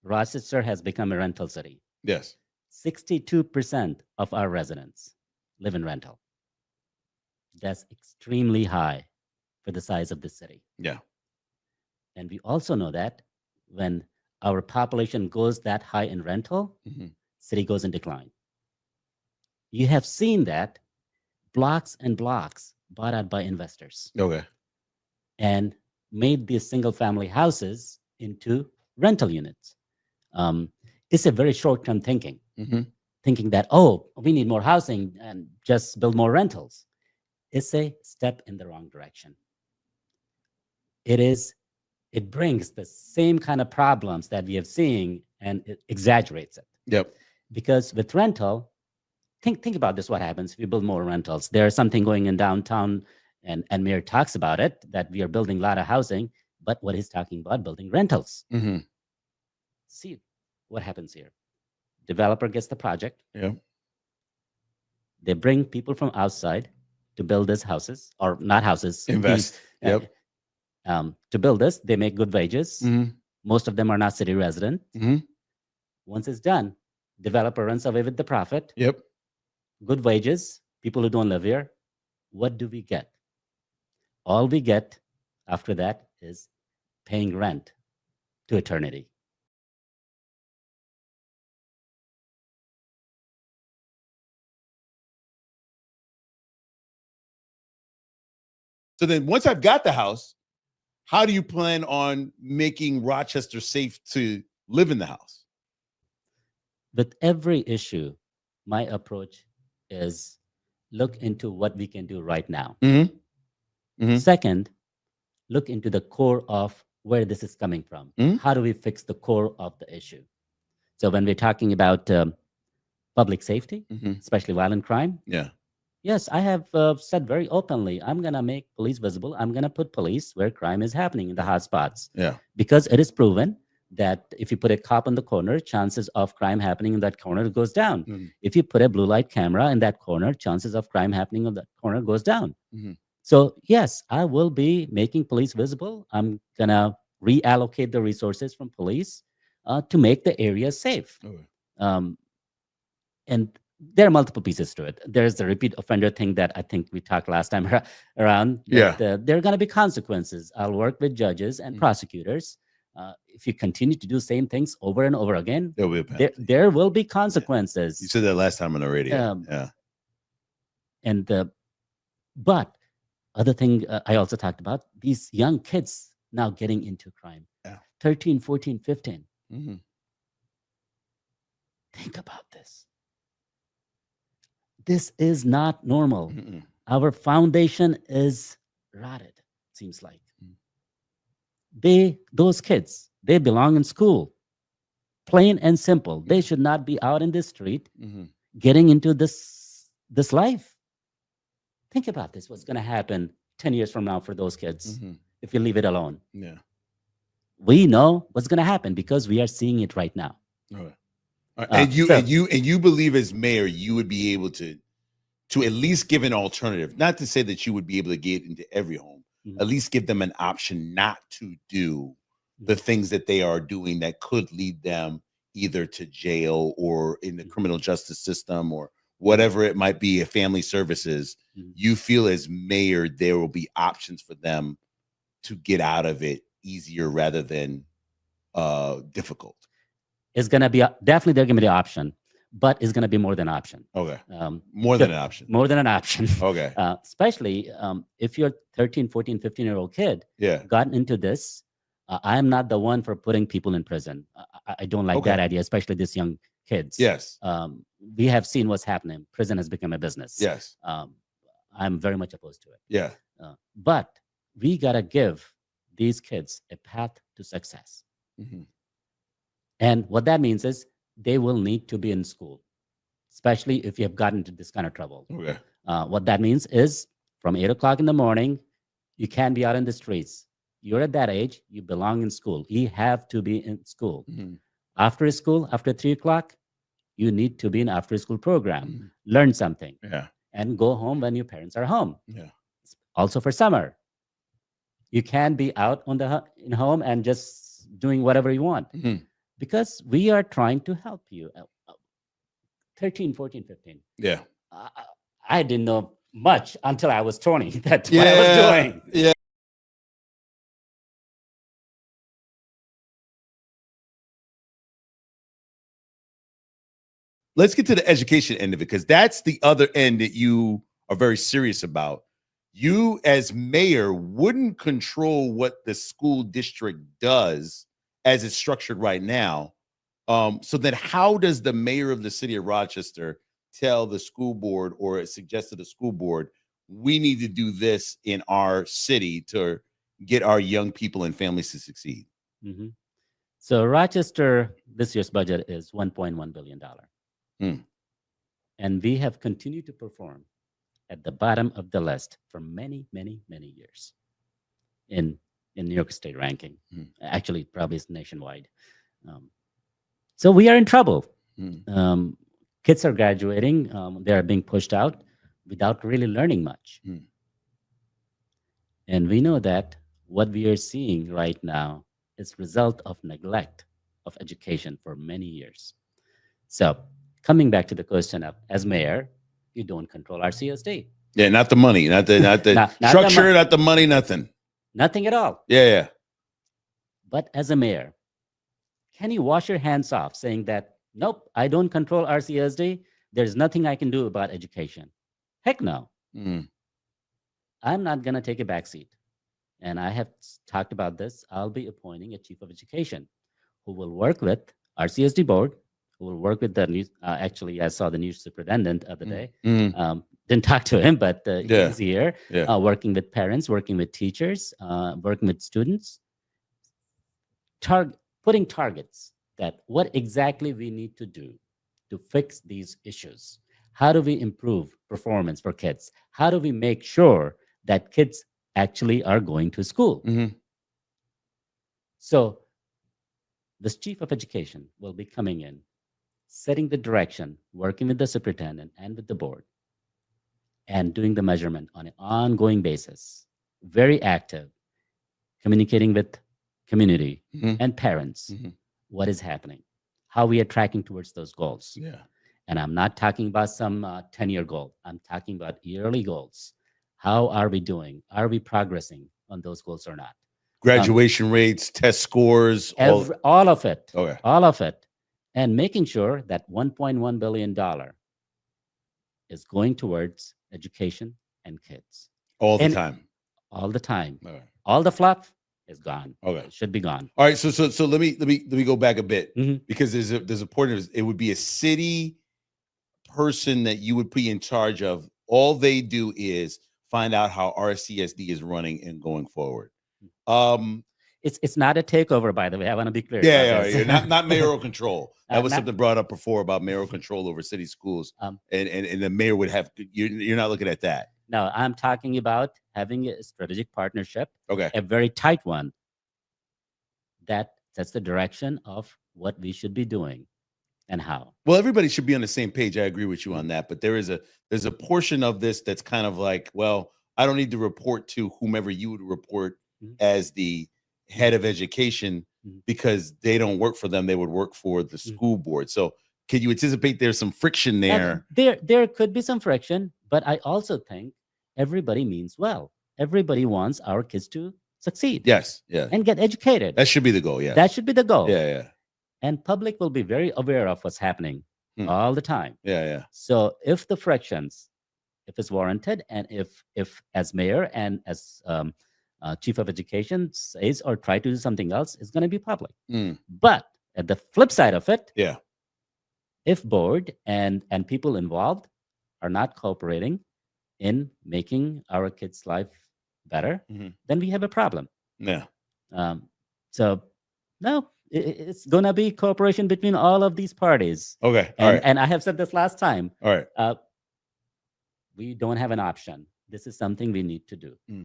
Rochester has become a rental city. Yes. 62% of our residents live in rental. That's extremely high for the size of the city. Yeah. And we also know that when our population goes that high in rental, Hmm. city goes in decline. You have seen that blocks and blocks bought out by investors Okay. and made these single family houses into rental units. Um, it's a very short term thinking, Hmm. thinking that, oh, we need more housing and just build more rentals. It's a step in the wrong direction. It is, it brings the same kind of problems that we have seen and it exaggerates it. Yep. Because with rental, think about this: what happens if you build more rentals? There's something going in downtown, and Mayor talks about it that we are building a lot of housing, but what he's talking about building rentals. Hmm. See what happens here. Developer gets the project, Yep. they bring people from outside to build these houses, or not houses, Invest. uh, Yep. to build this. They make good wages. Hmm. Most of them are not city resident. Hmm. Once it's done, developer runs away with the profit, Yep. good wages, people who don't live here. What do we get? All we get after that is paying rent to eternity. So then once I've got the house, how do you plan on making Rochester safe to live in the house? With every issue, my approach is look into what we can do right now. Hmm. Hmm. Second, look into the core of where this is coming from. Hmm. How do we fix the core of the issue? So, when we're talking about public safety, Hmm. especially violent crime, Yeah. yes, I have said very openly, I'm going to make police visible. I'm going to put police where crime is happening in the Yeah. hot spots Yeah. because it is proven that if you put a cop on the corner, chances of crime happening in that corner goes down. Hmm. If you put a blue light camera in that corner, chances of crime happening in that corner goes down. Hmm. So, yes, I will be making police visible. I'm going to reallocate the resources from police to make the area safe. Okay. Um, and there are multiple pieces to it. There's the repeat offender thing that I think we talked last time around, that Yeah. there are going to be consequences. I'll work with judges and Mhm. prosecutors. If you continue to do same things over and over again, There'll be a there, penalty. there will be You consequences. said that last time on the radio. Um, Yeah. and but other thing I also talked about, these young kids now getting into crime, Yeah. 13, 14, 15. Hmm. Think about this. This is not normal. Mm-mm. Our foundation is rotted, seems like. Mm. Those kids, they belong in school. Plain and simple. They Yeah. should not be out in the street Hmm. getting into this life. Think about this. What's going to happen 10 years from now for those kids Hmm. if you leave it alone? Yeah. We know what's going to happen because we are seeing it right now. All right. And you So, believe as mayor you would be able to at least give an alternative, not to say that you would be able to get into every home, mhm, at least give them an option not to do the mhm, things that they are doing that could lead them either to jail or in the mhm, criminal justice system or mhm, whatever it might be, family services. mhm. You feel as mayor there will be options for them to get out of it easier rather than difficult. It's going to be definitely they're going to be the option, but it's going to be more than option. Okay. Um, More than an option. more than an option. Okay. Especially if your 13, 14, 15-year-old kid Yeah. gotten into this. I'm not the one for putting people in prison. I don't like Okay. that idea, especially these young kids. Yes. We have seen what's happening. Prison has become a business. Yes. I'm very much opposed to it. Yeah. But we got to give these kids a path to success. Hmm. And what that means is they will need to be in school, especially if you have gotten into this kind of trouble. Okay. What that means is from 8 o'clock in the morning, you can't be out in the streets. You're at that age, you belong in school. You have to be in school. Hmm. After school, after 3 o'clock, you need to be in after school program, Hmm. learn something, Yeah. and go home when your parents are home. Yeah. Also for summer, you can't be out on in home and just doing whatever you want. Hmm. because we are trying to help you. 13, 14, 15. Yeah. I, I didn't know much until I was 20. That's what I was Yeah. doing. Yeah. Let's get to the education end of it, because that's the other end that you are very serious about. You, as mayor, wouldn't control what the school district does as it's structured right now. So then, how does the mayor of the city of Rochester tell the school board or suggest to the school board, we need to do this in our city to get our young people and families to succeed? hmm So Rochester, this year's budget is $1.1 billion. Hmm. And we have continued to perform at the bottom of the list for many, many, many years in New York State ranking. Hmm. Actually, probably it's nationwide. Um, so we are in trouble. Hmm. Kids are graduating; they are being pushed out without really learning much. Hmm. And we know that what we are seeing right now is result of neglect of education for many years. So, coming back to the question of, as mayor, you don't control RCSD. Yeah, not the money, not the Not the structure, not the money, nothing. Nothing at all. Yeah, yeah. But as a mayor, can you wash your hands off saying that, nope, I don't control RCSD. There's nothing I can do about education? Heck no. Mm. I'm not going to take a backseat. And I have talked about this. I'll be appointing a chief of education who will work with RCSD board, who will work with the new. Actually, I saw the new superintendent of the day. Didn't talk to him, but Yeah. he's here, Yeah. working with parents, working with teachers, working with students, putting targets that what exactly we need to do to fix these issues. How do we improve performance for kids? How do we make sure that kids actually are going to school? Mhm. So this chief of education will be coming in, setting the direction, working with the superintendent and with the board, and doing the measurement on an ongoing basis. Very active, communicating with community Mhm. and parents Mhm. what is happening, how we are tracking towards those goals. Yeah. And I'm not talking about some 10-year goal. I'm talking about yearly goals. How are we doing? Are we progressing on those goals or not? Graduation rates, test scores, All of it. Okay. All of it. And making sure that $1.1 billion is going towards education and kids. all the And time. all the time. All right. All the fluff is gone. Okay. It should be gone. All right. So let me go back a bit, Mhm. because there's a point of it would be a city person that you would be in charge of. All they do is find out how RCSD is running and going forward. It's not a takeover, by the way. I want to be clear. Yeah, about yeah, this. yeah. Not mayoral control. That was Not- something brought up before about mayoral control over city schools, Um, and the mayor would have. You're not looking at that. No, I'm talking about having a strategic partnership, Okay. a very tight one that sets the direction of what we should be doing and how. Well, everybody should be on the same page. I agree with you on that. But there's a portion of this that's kind of like, well, I don't need to report to whomever you would report Mhm. as the head of education, Mhm. because they don't work for them. They would work for the school board. So can you anticipate there's some friction there? There could be some friction, but I also think everybody means well. Everybody wants our kids to succeed. Yes. Yeah. And get educated. That should be the goal. Yeah. That should be the goal. Yeah. Yeah. And public will be very aware of what's happening all the time. Yeah. Yeah. So if the frictions, if it's warranted, and if as mayor and as chief of education says or try to do something else, it's going to be public. But at the flip side of it, Yeah. if board and people involved are not cooperating in making our kids' life better, then we have a problem. Yeah. So no, it's going to be cooperation between all of these parties. Okay. All And, right. and I have said this last time. All right. We don't have an option. This is something we need to do.